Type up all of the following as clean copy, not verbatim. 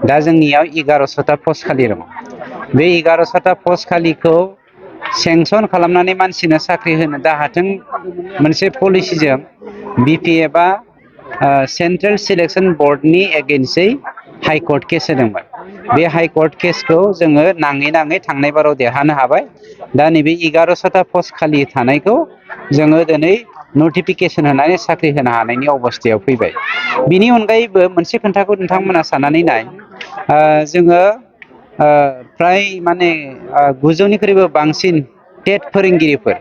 दा जोंनियाव 1100टा पस्ट खालि दङ। बे 1100टा पस्ट खालिखौ सेंसन खालामनानै मानसिनो साख्रि होनो दाहाथों मोनसे पलिसिजों बिपि एबा सेन्ट्रेल सिलेक्सन बर्डनि एगेन्स्टै हाइकर्ट केस होदोंमोन। बे हाइकर्ट केसखौ जोङो नाङै नाङै थांनाय बाराव देरहानो हाबाय। दा नैबे 1100टा पस्ट खालि थानायखौ जोङो दिनै नटिफिकेसन होनानै साख्रि होनो हानायनि अबस्थायाव फैबाय। बिनि अनगायैबो मोनसे खोन्थाखौ नोंथांमोना साननानै नाय, जोङो फ्राय माने 900निख्रुइबो बांसिन टेट फोरोंगिरिफोर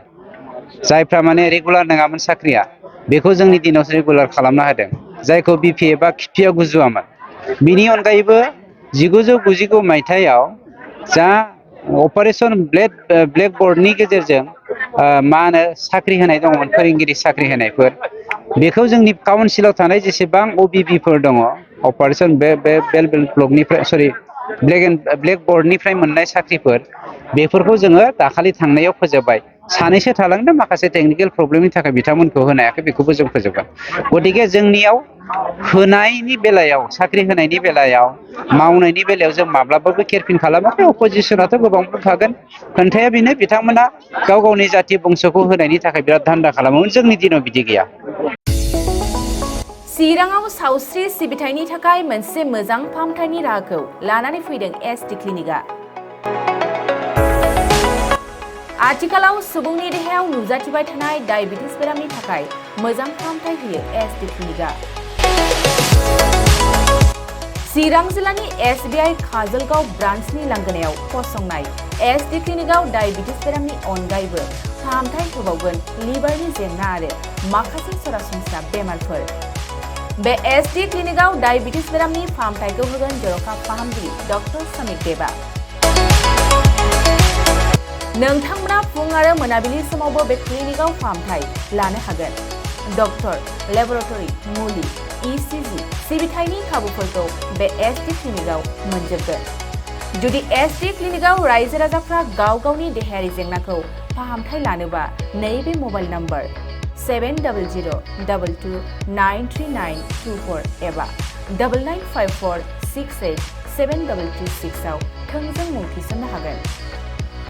जायफ्रा माने रेगुलार नङामोन साख्रिया, बेखौ जोंनि दिनावसो रेगुलार खालामना होदों, जायखौ बिपि एबा खिफियाव गुजुआमोन। बिनि अनगायैबो 1999 मायथाइयाव जा अपारेशन ब्लेकबर्डनि गेजेरजों मा होनो साख्रि होनाय दङमोन, फोरोंगिरि साख्रि होनायफोर, बेखौ जोंनि काउन्सिलाव थानाय जेसेबां अबिबिफोर दङ, अपारेशन ब्लेकबर्डनिफ्राय मोननाय साख्रिफोर, बेफोरखौ जोङो दाखालि थांनायाव फोजोबबाय। सानैसो थालांदों, माखासे टेकनिकेल प्रब्लेमनि थाखाय बिथांमोनखौ होनो हायाखै, बेखौबो जों फोजोबगोन। गतिके जोंनियाव होनायनि बेलायाव, साख्रि होनायनि बेलायाव, मावनायनि बेलायाव जों माब्लाबाबो केरफिन खालामाखै। अपजिसनाथ' गोबां बुंखागोन। खोन्थाया बेनो, बिथांमोना गाव गावनि जाथि बंस'खौ होनायनि थाखाय बिराद धान्दा खालामोमोन। जोंनि दिनाव बिदि गैया। चिराङाव सावस्रि सिबिथायनि थाखाय मोनसे मोजां फाहामथायनि राहाखौ लानानै फैदों एसटि क्लिनिकआ। आथिखालाव सुबुंनि देहायाव नुजाथिबाय थानाय डायबिटिस बेरामनि थाखाय मोजां फाहामथाय होयो एसटि क्लिनिकआ। चिरां जिल्लानि SBI काजलगाव ब्रान्चनि लांगोनायाव फसंनाय एसटि क्लिनिकआव डायबिटिस बेरामनि अनगायैबो फाहामथाय होबावगोन लिभारनि जेंना आरो माखासे सरासनस्रा बेमारफोर। बे एसटि क्लिनिकआव डायबिटिस बेरामनि फाहामथायखौ होगोन जर'खा फाहामगिरि डक्टर समित देबा। नोंथांमोना फुं आरो मोनाबिलि समावबो बे क्लिनिकआव फाहामथाय लानो हागोन। डक्टर, लेबरेटरि, मुलि, ECG सिबिथायनि खाबुफोरखौ बे एसटि क्लिनिकआव मोनजोबगोन। जुदि एसटि क्लिनिकआव रायजो राजाफ्रा गाव गावनि देहायारि जेंनाखौ फाहामथाय लानोबा नैबे मबाइल नम्बर 7002293924 एबा 9954687236 आव थोंजों मुं थिसननो हागोन।